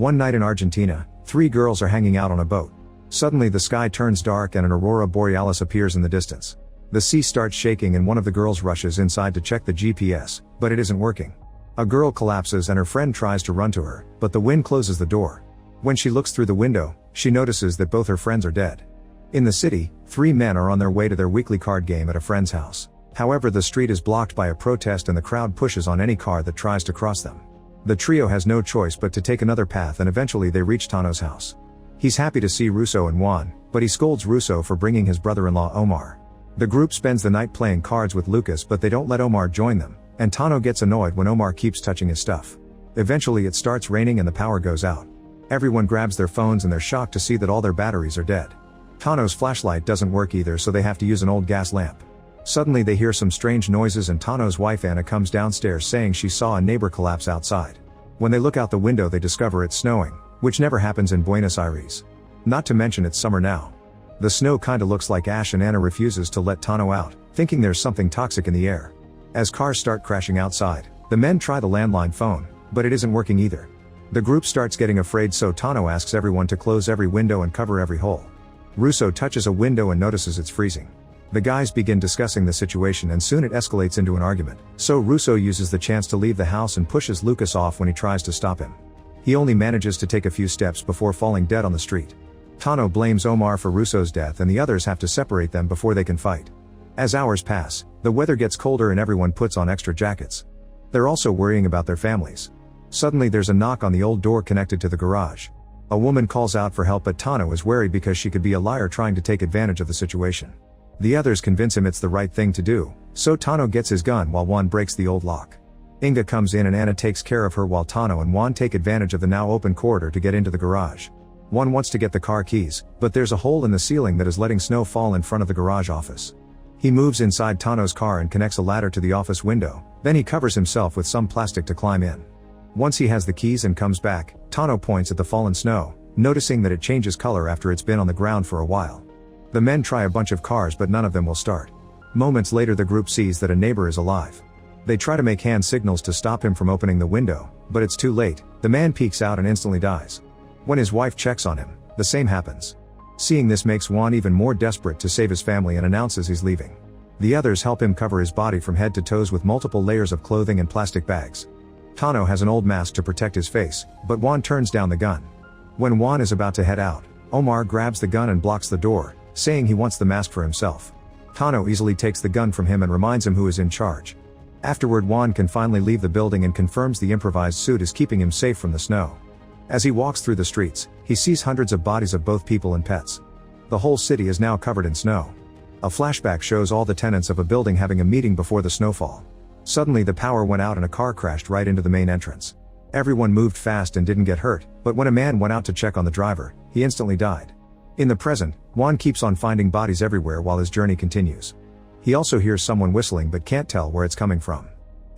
One night in Argentina, 3 girls are hanging out on a boat. Suddenly the sky turns dark and an aurora borealis appears in the distance. The sea starts shaking and one of the girls rushes inside to check the GPS, but it isn't working. A girl collapses and her friend tries to run to her, but the wind closes the door. When she looks through the window, she notices that both her friends are dead. In the city, 3 men are on their way to their weekly card game at a friend's house. However, the street is blocked by a protest and the crowd pushes on any car that tries to cross them. The trio has no choice but to take another path and eventually they reach Tano's house. He's happy to see Russo and Juan, but he scolds Russo for bringing his brother-in-law Omar. The group spends the night playing cards with Lucas, but they don't let Omar join them, and Tano gets annoyed when Omar keeps touching his stuff. Eventually it starts raining and the power goes out. Everyone grabs their phones and they're shocked to see that all their batteries are dead. Tano's flashlight doesn't work either, so they have to use an old gas lamp. Suddenly they hear some strange noises and Tano's wife Anna comes downstairs saying she saw a neighbor collapse outside. When they look out the window they discover it's snowing, which never happens in Buenos Aires. Not to mention it's summer now. The snow kinda looks like ash and Anna refuses to let Tano out, thinking there's something toxic in the air. As cars start crashing outside, the men try the landline phone, but it isn't working either. The group starts getting afraid, so Tano asks everyone to close every window and cover every hole. Russo touches a window and notices it's freezing. The guys begin discussing the situation and soon it escalates into an argument, so Russo uses the chance to leave the house and pushes Lucas off when he tries to stop him. He only manages to take a few steps before falling dead on the street. Tano blames Omar for Russo's death and the others have to separate them before they can fight. As hours pass, the weather gets colder and everyone puts on extra jackets. They're also worrying about their families. Suddenly there's a knock on the old door connected to the garage. A woman calls out for help, but Tano is worried because she could be a liar trying to take advantage of the situation. The others convince him it's the right thing to do, so Tano gets his gun while Juan breaks the old lock. Inga comes in and Anna takes care of her while Tano and Juan take advantage of the now open corridor to get into the garage. Juan wants to get the car keys, but there's a hole in the ceiling that is letting snow fall in front of the garage office. He moves inside Tano's car and connects a ladder to the office window, then he covers himself with some plastic to climb in. Once he has the keys and comes back, Tano points at the fallen snow, noticing that it changes color after it's been on the ground for a while. The men try a bunch of cars but none of them will start. Moments later the group sees that a neighbor is alive. They try to make hand signals to stop him from opening the window, but it's too late. The man peeks out and instantly dies. When his wife checks on him, the same happens. Seeing this makes Juan even more desperate to save his family and announces he's leaving. The others help him cover his body from head to toes with multiple layers of clothing and plastic bags. Tano has an old mask to protect his face, but Juan turns down the gun. When Juan is about to head out, Omar grabs the gun and blocks the door, saying he wants the mask for himself. Tano easily takes the gun from him and reminds him who is in charge. Afterward, Juan can finally leave the building and confirms the improvised suit is keeping him safe from the snow. As he walks through the streets, he sees hundreds of bodies of both people and pets. The whole city is now covered in snow. A flashback shows all the tenants of a building having a meeting before the snowfall. Suddenly the power went out and a car crashed right into the main entrance. Everyone moved fast and didn't get hurt, but when a man went out to check on the driver, he instantly died. In the present, Juan keeps on finding bodies everywhere while his journey continues. He also hears someone whistling but can't tell where it's coming from.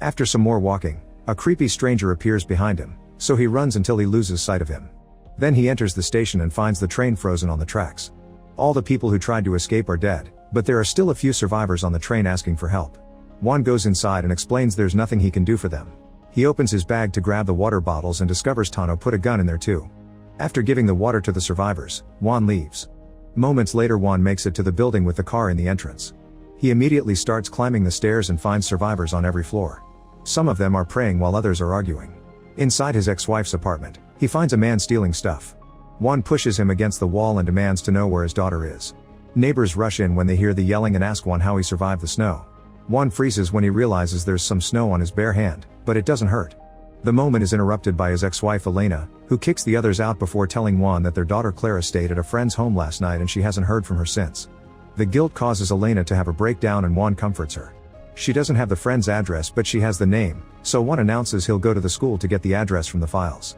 After some more walking, a creepy stranger appears behind him, so he runs until he loses sight of him. Then he enters the station and finds the train frozen on the tracks. All the people who tried to escape are dead, but there are still a few survivors on the train asking for help. Juan goes inside and explains there's nothing he can do for them. He opens his bag to grab the water bottles and discovers Tano put a gun in there too. After giving the water to the survivors, Juan leaves. Moments later Juan makes it to the building with the car in the entrance. He immediately starts climbing the stairs and finds survivors on every floor. Some of them are praying while others are arguing. Inside his ex-wife's apartment, he finds a man stealing stuff. Juan pushes him against the wall and demands to know where his daughter is. Neighbors rush in when they hear the yelling and ask Juan how he survived the snow. Juan freezes when he realizes there's some snow on his bare hand, but it doesn't hurt. The moment is interrupted by his ex-wife Elena, who kicks the others out before telling Juan that their daughter Clara stayed at a friend's home last night and she hasn't heard from her since. The guilt causes Elena to have a breakdown and Juan comforts her. She doesn't have the friend's address but she has the name, so Juan announces he'll go to the school to get the address from the files.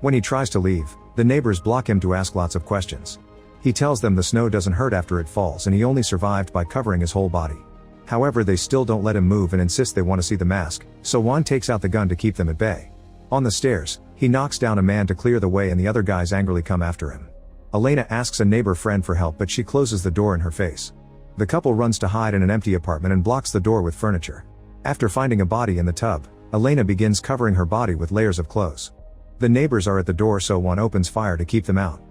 When he tries to leave, the neighbors block him to ask lots of questions. He tells them the snow doesn't hurt after it falls and he only survived by covering his whole body. However, they still don't let him move and insist they want to see the mask, so Juan takes out the gun to keep them at bay. On the stairs, he knocks down a man to clear the way and the other guys angrily come after him. Elena asks a neighbor friend for help but she closes the door in her face. The couple runs to hide in an empty apartment and blocks the door with furniture. After finding a body in the tub, Elena begins covering her body with layers of clothes. The neighbors are at the door, so Juan opens fire to keep them out.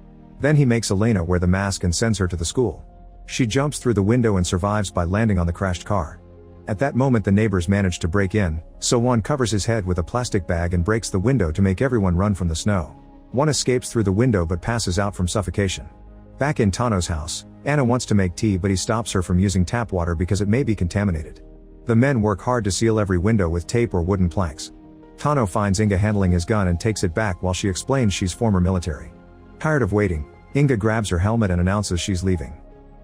Then he makes Elena wear the mask and sends her to the school. She jumps through the window and survives by landing on the crashed car. At that moment the neighbors manage to break in, so Juan covers his head with a plastic bag and breaks the window to make everyone run from the snow. Juan escapes through the window but passes out from suffocation. Back in Tano's house, Anna wants to make tea but he stops her from using tap water because it may be contaminated. The men work hard to seal every window with tape or wooden planks. Tano finds Inga handling his gun and takes it back while she explains she's former military. Tired of waiting, Inga grabs her helmet and announces she's leaving.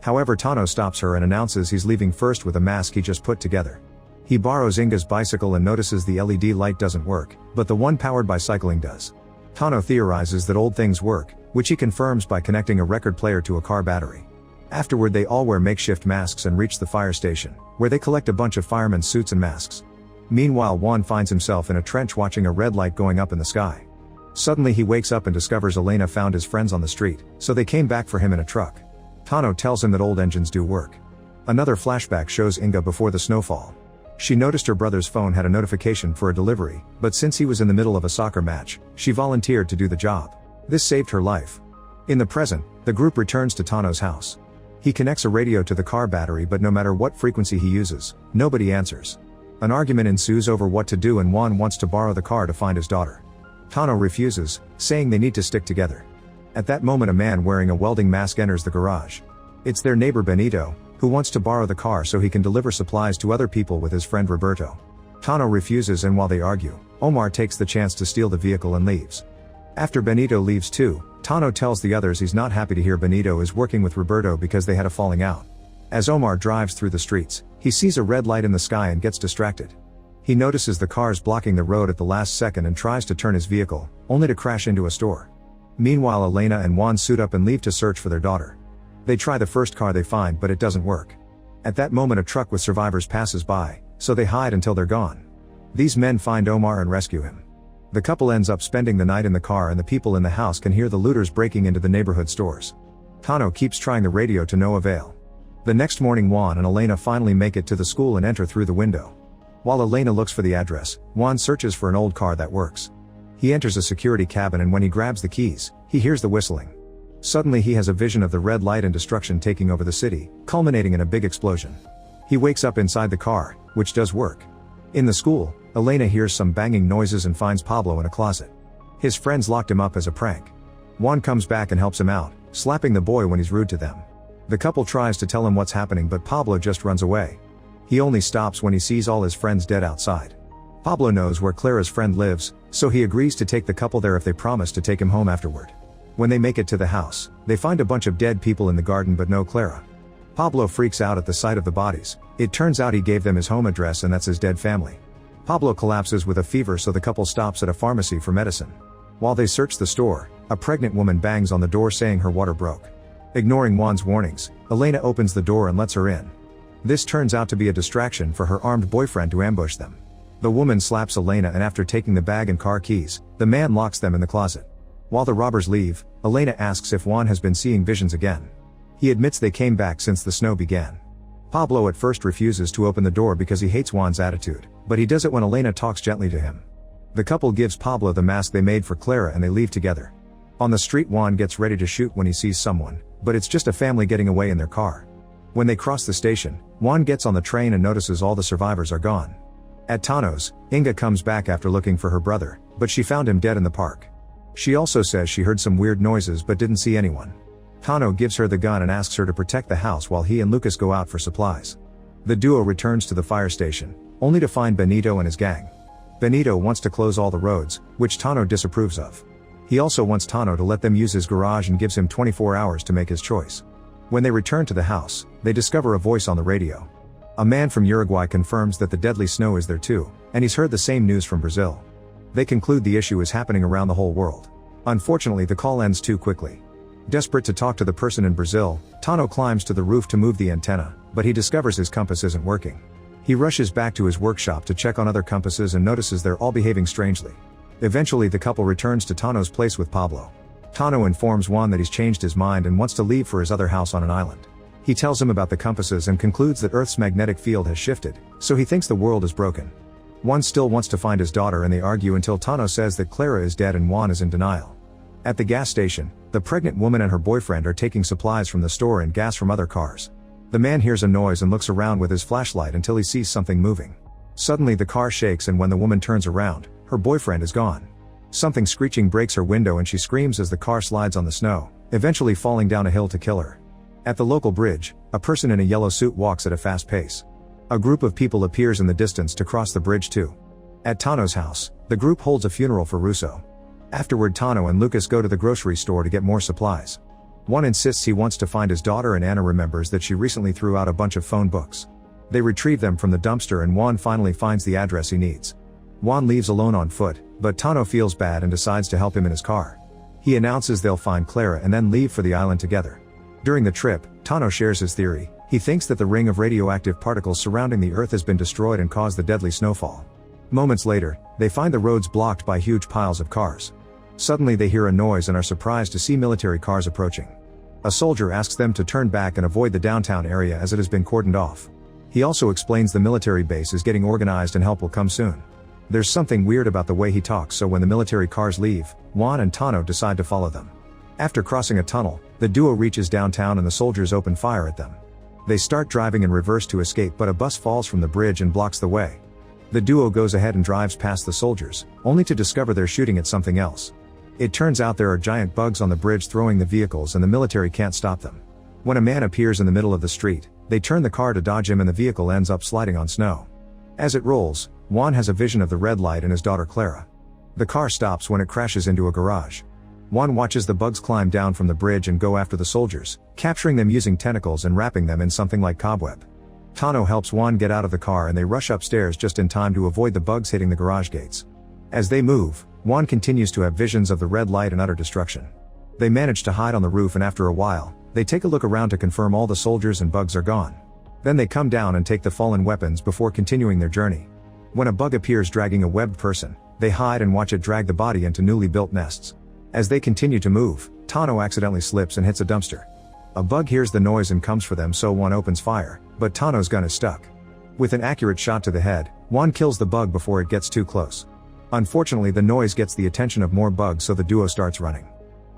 However, Tano stops her and announces he's leaving first with a mask he just put together. He borrows Inga's bicycle and notices the LED light doesn't work, but the one powered by cycling does. Tano theorizes that old things work, which he confirms by connecting a record player to a car battery. Afterward they all wear makeshift masks and reach the fire station, where they collect a bunch of firemen's suits and masks. Meanwhile, Juan finds himself in a trench watching a red light going up in the sky. Suddenly he wakes up and discovers Elena found his friends on the street, so they came back for him in a truck. Tano tells him that old engines do work. Another flashback shows Inga before the snowfall. She noticed her brother's phone had a notification for a delivery, but since he was in the middle of a soccer match, she volunteered to do the job. This saved her life. In the present, the group returns to Tano's house. He connects a radio to the car battery, but no matter what frequency he uses, nobody answers. An argument ensues over what to do and Juan wants to borrow the car to find his daughter. Tano refuses, saying they need to stick together. At that moment a man wearing a welding mask enters the garage. It's their neighbor Benito, who wants to borrow the car so he can deliver supplies to other people with his friend Roberto. Tano refuses and while they argue, Omar takes the chance to steal the vehicle and leaves. After Benito leaves too, Tano tells the others he's not happy to hear Benito is working with Roberto because they had a falling out. As Omar drives through the streets, he sees a red light in the sky and gets distracted. He notices the cars blocking the road at the last second and tries to turn his vehicle, only to crash into a store. Meanwhile, Elena and Juan suit up and leave to search for their daughter. They try the first car they find but it doesn't work. At that moment a truck with survivors passes by, so they hide until they're gone. These men find Omar and rescue him. The couple ends up spending the night in the car and the people in the house can hear the looters breaking into the neighborhood stores. Tano keeps trying the radio to no avail. The next morning Juan and Elena finally make it to the school and enter through the window. While Elena looks for the address, Juan searches for an old car that works. He enters a security cabin and when he grabs the keys, he hears the whistling. Suddenly he has a vision of the red light and destruction taking over the city, culminating in a big explosion. He wakes up inside the car, which does work. In the school, Elena hears some banging noises and finds Pablo in a closet. His friends locked him up as a prank. Juan comes back and helps him out, slapping the boy when he's rude to them. The couple tries to tell him what's happening but Pablo just runs away. He only stops when he sees all his friends dead outside. Pablo knows where Clara's friend lives, so he agrees to take the couple there if they promise to take him home afterward. When they make it to the house, they find a bunch of dead people in the garden but no Clara. Pablo freaks out at the sight of the bodies. It turns out he gave them his home address and that's his dead family. Pablo collapses with a fever so the couple stops at a pharmacy for medicine. While they search the store, a pregnant woman bangs on the door saying her water broke. Ignoring Juan's warnings, Elena opens the door and lets her in. This turns out to be a distraction for her armed boyfriend to ambush them. The woman slaps Elena and after taking the bag and car keys, the man locks them in the closet. While the robbers leave, Elena asks if Juan has been seeing visions again. He admits they came back since the snow began. Pablo at first refuses to open the door because he hates Juan's attitude, but he does it when Elena talks gently to him. The couple gives Pablo the mask they made for Clara and they leave together. On the street Juan gets ready to shoot when he sees someone, but it's just a family getting away in their car. When they cross the station, Juan gets on the train and notices all the survivors are gone. At Tano's, Inga comes back after looking for her brother, but she found him dead in the park. She also says she heard some weird noises but didn't see anyone. Tano gives her the gun and asks her to protect the house while he and Lucas go out for supplies. The duo returns to the fire station, only to find Benito and his gang. Benito wants to close all the roads, which Tano disapproves of. He also wants Tano to let them use his garage and gives him 24 hours to make his choice. When they return to the house, they discover a voice on the radio. A man from Uruguay confirms that the deadly snow is there too, and he's heard the same news from Brazil. They conclude the issue is happening around the whole world. Unfortunately, the call ends too quickly. Desperate to talk to the person in Brazil, Tano climbs to the roof to move the antenna, but he discovers his compass isn't working. He rushes back to his workshop to check on other compasses and notices they're all behaving strangely. Eventually the couple returns to Tano's place with Pablo. Tano informs Juan that he's changed his mind and wants to leave for his other house on an island. He tells him about the compasses and concludes that Earth's magnetic field has shifted, so he thinks the world is broken. Juan still wants to find his daughter and they argue until Tano says that Clara is dead and Juan is in denial. At the gas station, the pregnant woman and her boyfriend are taking supplies from the store and gas from other cars. The man hears a noise and looks around with his flashlight until he sees something moving. Suddenly the car shakes and when the woman turns around, her boyfriend is gone. Something screeching breaks her window and she screams as the car slides on the snow, eventually falling down a hill to kill her. At the local bridge, a person in a yellow suit walks at a fast pace. A group of people appears in the distance to cross the bridge too. At Tano's house, the group holds a funeral for Russo. Afterward, Tano and Lucas go to the grocery store to get more supplies. Juan insists he wants to find his daughter and Anna remembers that she recently threw out a bunch of phone books. They retrieve them from the dumpster and Juan finally finds the address he needs. Juan leaves alone on foot, but Tano feels bad and decides to help him in his car. He announces they'll find Clara and then leave for the island together. During the trip, Tano shares his theory. He thinks that the ring of radioactive particles surrounding the Earth has been destroyed and caused the deadly snowfall. Moments later, they find the roads blocked by huge piles of cars. Suddenly they hear a noise and are surprised to see military cars approaching. A soldier asks them to turn back and avoid the downtown area as it has been cordoned off. He also explains the military base is getting organized and help will come soon. There's something weird about the way he talks, so when the military cars leave, Juan and Tano decide to follow them. After crossing a tunnel, the duo reaches downtown and the soldiers open fire at them. They start driving in reverse to escape, but a bus falls from the bridge and blocks the way. The duo goes ahead and drives past the soldiers, only to discover they're shooting at something else. It turns out there are giant bugs on the bridge throwing the vehicles and the military can't stop them. When a man appears in the middle of the street, they turn the car to dodge him and the vehicle ends up sliding on snow. As it rolls, Juan has a vision of the red light and his daughter Clara. The car stops when it crashes into a garage. Juan watches the bugs climb down from the bridge and go after the soldiers, capturing them using tentacles and wrapping them in something like cobweb. Tano helps Juan get out of the car and they rush upstairs just in time to avoid the bugs hitting the garage gates. As they move, Juan continues to have visions of the red light and utter destruction. They manage to hide on the roof and after a while, they take a look around to confirm all the soldiers and bugs are gone. Then they come down and take the fallen weapons before continuing their journey. When a bug appears dragging a webbed person, they hide and watch it drag the body into newly built nests. As they continue to move, Tano accidentally slips and hits a dumpster. A bug hears the noise and comes for them, so Juan opens fire, but Tano's gun is stuck. With an accurate shot to the head, Juan kills the bug before it gets too close. Unfortunately, the noise gets the attention of more bugs, so the duo starts running.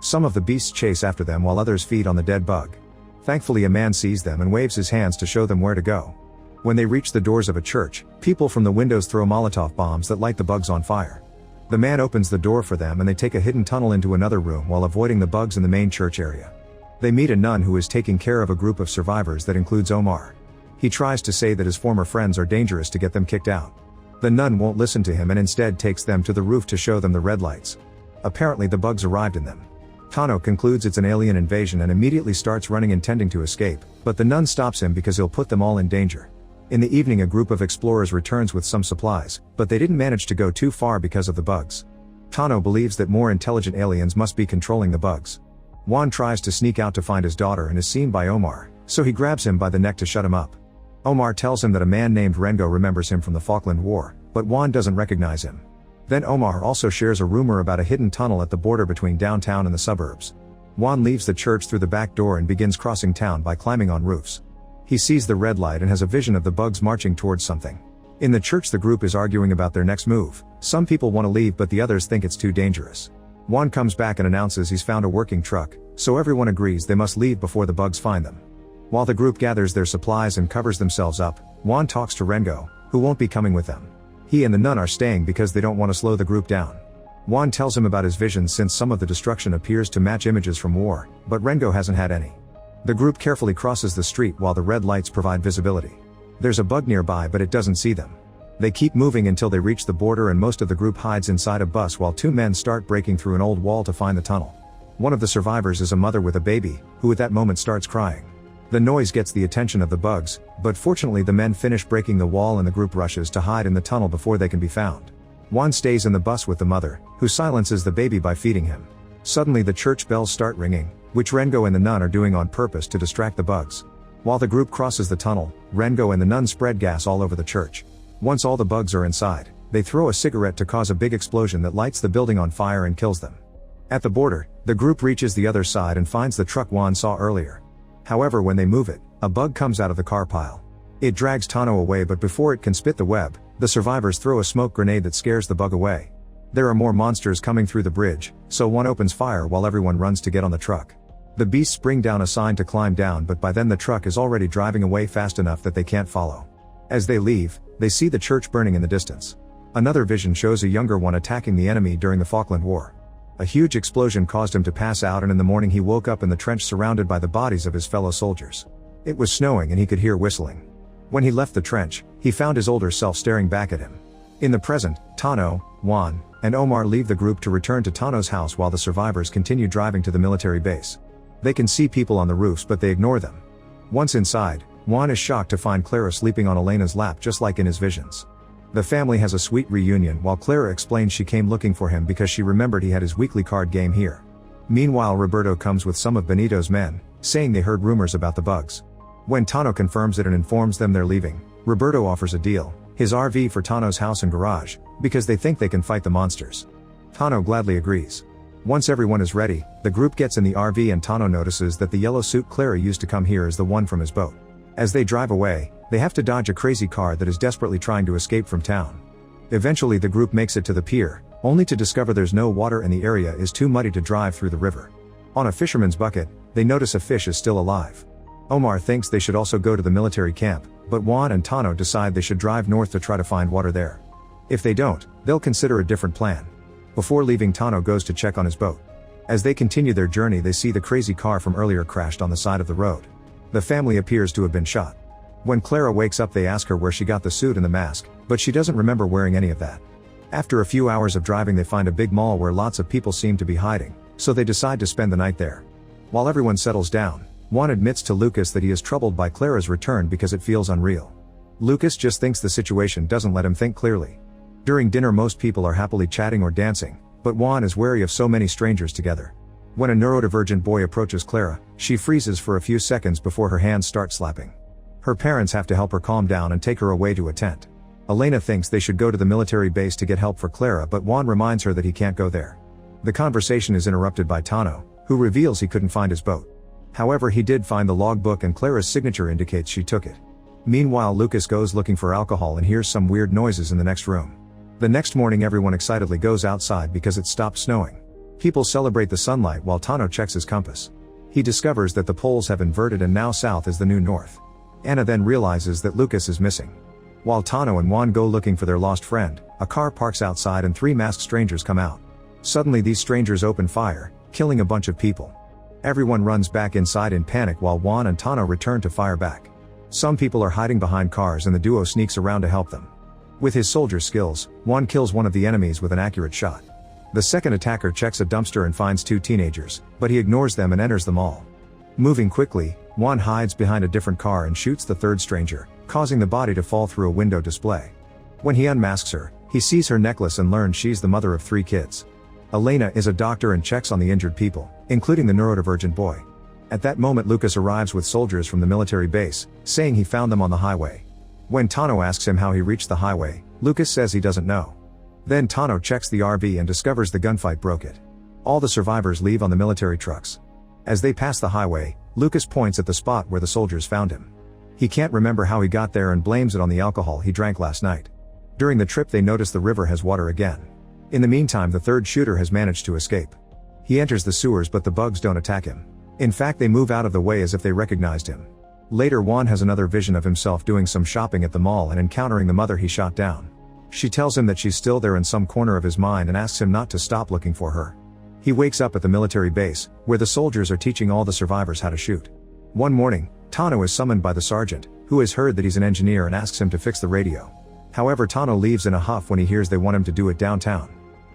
Some of the beasts chase after them while others feed on the dead bug. Thankfully, a man sees them and waves his hands to show them where to go. When they reach the doors of a church, people from the windows throw Molotov bombs that light the bugs on fire. The man opens the door for them and they take a hidden tunnel into another room while avoiding the bugs in the main church area. They meet a nun who is taking care of a group of survivors that includes Omar. He tries to say that his former friends are dangerous to get them kicked out. The nun won't listen to him and instead takes them to the roof to show them the red lights. Apparently the bugs arrived in them. Tano concludes it's an alien invasion and immediately starts running intending to escape, but the nun stops him because he'll put them all in danger. In the evening, a group of explorers returns with some supplies, but they didn't manage to go too far because of the bugs. Tano believes that more intelligent aliens must be controlling the bugs. Juan tries to sneak out to find his daughter and is seen by Omar, so he grabs him by the neck to shut him up. Omar tells him that a man named Rengo remembers him from the Falkland War, but Juan doesn't recognize him. Then Omar also shares a rumor about a hidden tunnel at the border between downtown and the suburbs. Juan leaves the church through the back door and begins crossing town by climbing on roofs. He sees the red light and has a vision of the bugs marching towards something. In the church, the group is arguing about their next move. Some people want to leave, but the others think it's too dangerous. Juan comes back and announces he's found a working truck, so everyone agrees they must leave before the bugs find them. While the group gathers their supplies and covers themselves up, Juan talks to Rengo, who won't be coming with them. He and the nun are staying because they don't want to slow the group down. Juan tells him about his visions since some of the destruction appears to match images from war, but Rengo hasn't had any. The group carefully crosses the street while the red lights provide visibility. There's a bug nearby, but it doesn't see them. They keep moving until they reach the border and most of the group hides inside a bus while two men start breaking through an old wall to find the tunnel. One of the survivors is a mother with a baby, who at that moment starts crying. The noise gets the attention of the bugs, but fortunately the men finish breaking the wall and the group rushes to hide in the tunnel before they can be found. Juan stays in the bus with the mother, who silences the baby by feeding him. Suddenly the church bells start ringing, which Rengo and the nun are doing on purpose to distract the bugs. While the group crosses the tunnel, Rengo and the nun spread gas all over the church. Once all the bugs are inside, they throw a cigarette to cause a big explosion that lights the building on fire and kills them. At the border, the group reaches the other side and finds the truck Juan saw earlier. However, when they move it, a bug comes out of the car pile. It drags Tano away, but before it can spit the web, the survivors throw a smoke grenade that scares the bug away. There are more monsters coming through the bridge, so one opens fire while everyone runs to get on the truck. The beasts bring down a sign to climb down, but by then the truck is already driving away fast enough that they can't follow. As they leave, they see the church burning in the distance. Another vision shows a younger one attacking the enemy during the Falkland War. A huge explosion caused him to pass out, and in the morning he woke up in the trench surrounded by the bodies of his fellow soldiers. It was snowing and he could hear whistling. When he left the trench, he found his older self staring back at him. In the present, Tano, Juan, and Omar leave the group to return to Tano's house while the survivors continue driving to the military base. They can see people on the roofs, but they ignore them. Once inside, Juan is shocked to find Clara sleeping on Elena's lap just like in his visions. The family has a sweet reunion while Clara explains she came looking for him because she remembered he had his weekly card game here. Meanwhile, Roberto comes with some of Benito's men, saying they heard rumors about the bugs. When Tano confirms it and informs them they're leaving, Roberto offers a deal, his RV for Tano's house and garage, because they think they can fight the monsters. Tano gladly agrees. Once everyone is ready, the group gets in the RV and Tano notices that the yellow suit Clara used to come here is the one from his boat. As they drive away, they have to dodge a crazy car that is desperately trying to escape from town. Eventually the group makes it to the pier, only to discover there's no water and the area is too muddy to drive through the river. On a fisherman's bucket, they notice a fish is still alive. Omar thinks they should also go to the military camp, but Juan and Tano decide they should drive north to try to find water there. If they don't, they'll consider a different plan. Before leaving, Tano goes to check on his boat. As they continue their journey, they see the crazy car from earlier crashed on the side of the road. The family appears to have been shot. When Clara wakes up, they ask her where she got the suit and the mask, but she doesn't remember wearing any of that. After a few hours of driving, they find a big mall where lots of people seem to be hiding, so they decide to spend the night there. While everyone settles down, Juan admits to Lucas that he is troubled by Clara's return because it feels unreal. Lucas just thinks the situation doesn't let him think clearly. During dinner, most people are happily chatting or dancing, but Juan is wary of so many strangers together. When a neurodivergent boy approaches Clara, she freezes for a few seconds before her hands start slapping. Her parents have to help her calm down and take her away to a tent. Elena thinks they should go to the military base to get help for Clara, but Juan reminds her that he can't go there. The conversation is interrupted by Tano, who reveals he couldn't find his boat. However, he did find the logbook and Clara's signature indicates she took it. Meanwhile, Lucas goes looking for alcohol and hears some weird noises in the next room. The next morning, everyone excitedly goes outside because it stopped snowing. People celebrate the sunlight while Tano checks his compass. He discovers that the poles have inverted and now south is the new north. Anna then realizes that Lucas is missing. While Tano and Juan go looking for their lost friend, a car parks outside and 3 masked strangers come out. Suddenly these strangers open fire, killing a bunch of people. Everyone runs back inside in panic while Juan and Tano return to fire back. Some people are hiding behind cars and the duo sneaks around to help them. With his soldier skills, Juan kills one of the enemies with an accurate shot. The second attacker checks a dumpster and finds 2 teenagers, but he ignores them and enters the mall. Moving quickly, Juan hides behind a different car and shoots the third stranger, causing the body to fall through a window display. When he unmasks her, he sees her necklace and learns she's the mother of 3 kids. Elena is a doctor and checks on the injured people, including the neurodivergent boy. At that moment, Lucas arrives with soldiers from the military base, saying he found them on the highway. When Tano asks him how he reached the highway, Lucas says he doesn't know. Then Tano checks the RV and discovers the gunfight broke it. All the survivors leave on the military trucks. As they pass the highway, Lucas points at the spot where the soldiers found him. He can't remember how he got there and blames it on the alcohol he drank last night. During the trip, they notice the river has water again. In the meantime, the third shooter has managed to escape. He enters the sewers, but the bugs don't attack him. In fact, they move out of the way as if they recognized him. Later, Juan has another vision of himself doing some shopping at the mall and encountering the mother he shot down. She tells him that she's still there in some corner of his mind and asks him not to stop looking for her. He wakes up at the military base, where the soldiers are teaching all the survivors how to shoot. One morning, Tano is summoned by the sergeant, who has heard that he's an engineer and asks him to fix the radio. However, Tano leaves in a huff when he hears they want him to do it downtown.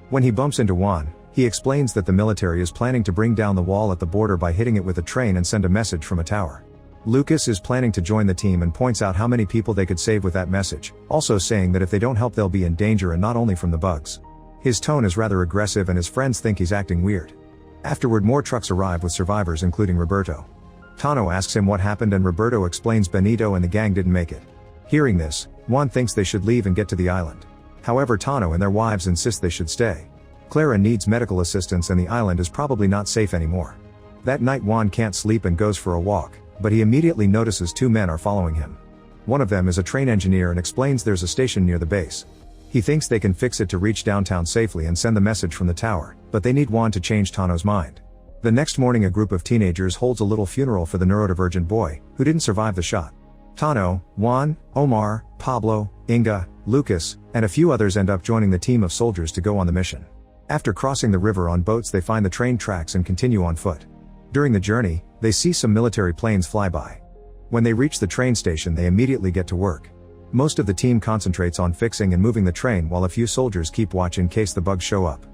When he bumps into Juan, he explains that the military is planning to bring down the wall at the border by hitting it with a train and send a message from a tower. Lucas is planning to join the team and points out how many people they could save with that message, also saying that if they don't help they'll be in danger, and not only from the bugs. His tone is rather aggressive and his friends think he's acting weird. Afterward, more trucks arrive with survivors including Roberto. Tano asks him what happened and Roberto explains Benito and the gang didn't make it. Hearing this, Juan thinks they should leave and get to the island. However, Tano and their wives insist they should stay. Clara needs medical assistance and the island is probably not safe anymore. That night, Juan can't sleep and goes for a walk, but he immediately notices 2 men are following him. One of them is a train engineer and explains there's a station near the base. He thinks they can fix it to reach downtown safely and send the message from the tower, but they need Juan to change Tano's mind. The next morning a group of teenagers holds a little funeral for the neurodivergent boy, who didn't survive the shot. Tano, Juan, Omar, Pablo, Inga, Lucas, and a few others end up joining the team of soldiers to go on the mission. After crossing the river on boats they find the train tracks and continue on foot. During the journey, they see some military planes fly by. When they reach the train station they immediately get to work. Most of the team concentrates on fixing and moving the train while a few soldiers keep watch in case the bugs show up.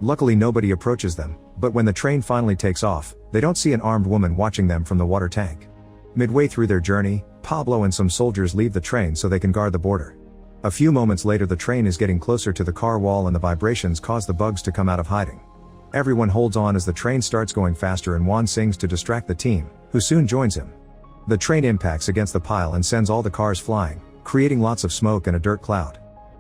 Luckily nobody approaches them, but when the train finally takes off, they don't see an armed woman watching them from the water tank. Midway through their journey, Pablo and some soldiers leave the train so they can guard the border. A few moments later the train is getting closer to the car wall and the vibrations cause the bugs to come out of hiding. Everyone holds on as the train starts going faster and Juan sings to distract the team, who soon joins him. The train impacts against the pile and sends all the cars flying, creating lots of smoke and a dirt cloud.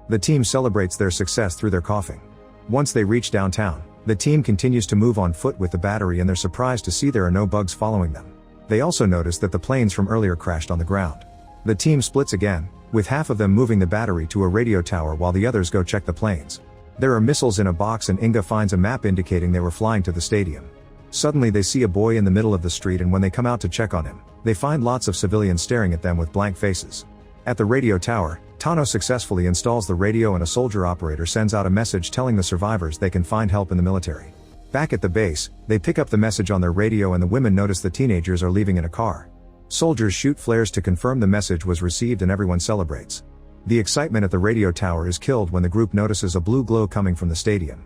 The team celebrates their success through their coughing. Once they reach downtown, the team continues to move on foot with the battery and they're surprised to see there are no bugs following them. They also notice that the planes from earlier crashed on the ground. The team splits again, with half of them moving the battery to a radio tower while the others go check the planes. There are missiles in a box and Inga finds a map indicating they were flying to the stadium. Suddenly they see a boy in the middle of the street and when they come out to check on him, they find lots of civilians staring at them with blank faces. At the radio tower, Tano successfully installs the radio and a soldier operator sends out a message telling the survivors they can find help in the military. Back at the base, they pick up the message on their radio and the women notice the teenagers are leaving in a car. Soldiers shoot flares to confirm the message was received and everyone celebrates. The excitement at the radio tower is killed when the group notices a blue glow coming from the stadium.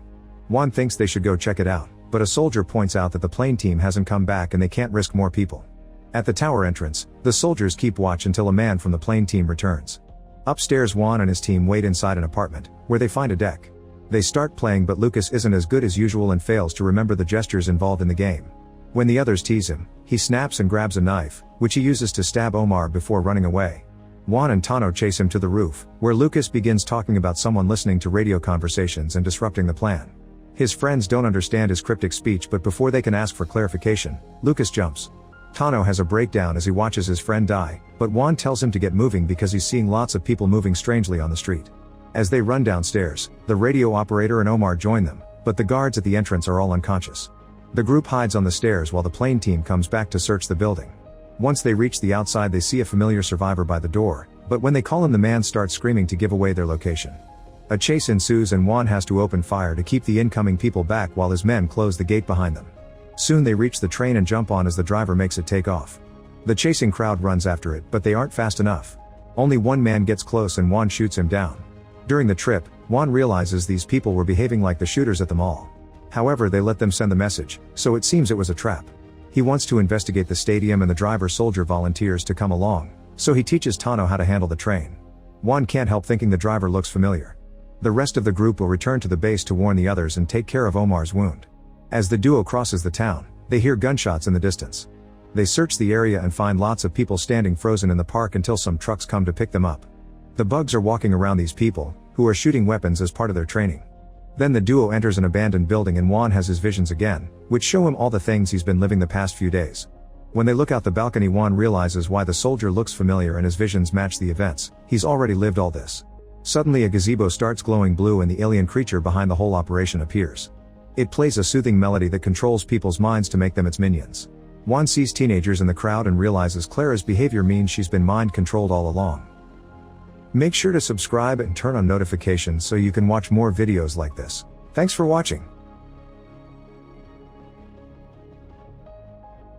Juan thinks they should go check it out, but a soldier points out that the plane team hasn't come back and they can't risk more people. At the tower entrance, the soldiers keep watch until a man from the plane team returns. Upstairs Juan and his team wait inside an apartment, where they find a deck. They start playing but Lucas isn't as good as usual and fails to remember the gestures involved in the game. When the others tease him, he snaps and grabs a knife, which he uses to stab Omar before running away. Juan and Tano chase him to the roof, where Lucas begins talking about someone listening to radio conversations and disrupting the plan. His friends don't understand his cryptic speech but before they can ask for clarification, Lucas jumps. Tano has a breakdown as he watches his friend die, but Juan tells him to get moving because he's seeing lots of people moving strangely on the street. As they run downstairs, the radio operator and Omar join them, but the guards at the entrance are all unconscious. The group hides on the stairs while the plane team comes back to search the building. Once they reach the outside they see a familiar survivor by the door, but when they call him the man starts screaming to give away their location. A chase ensues and Juan has to open fire to keep the incoming people back while his men close the gate behind them. Soon they reach the train and jump on as the driver makes it take off. The chasing crowd runs after it but they aren't fast enough. Only one man gets close and Juan shoots him down. During the trip, Juan realizes these people were behaving like the shooters at the mall. However, they let them send the message, so it seems it was a trap. He wants to investigate the stadium and the driver-soldier volunteers to come along, so he teaches Tano how to handle the train. Juan can't help thinking the driver looks familiar. The rest of the group will return to the base to warn the others and take care of Omar's wound. As the duo crosses the town, they hear gunshots in the distance. They search the area and find lots of people standing frozen in the park until some trucks come to pick them up. The bugs are walking around these people, who are shooting weapons as part of their training. Then the duo enters an abandoned building and Juan has his visions again, which show him all the things he's been living the past few days. When they look out the balcony Juan realizes why the soldier looks familiar and his visions match the events. He's already lived all this. Suddenly a gazebo starts glowing blue and the alien creature behind the whole operation appears. It plays a soothing melody that controls people's minds to make them its minions. Juan sees teenagers in the crowd and realizes Clara's behavior means she's been mind-controlled all along. Make sure to subscribe and turn on notifications so you can watch more videos like this. Thanks for watching.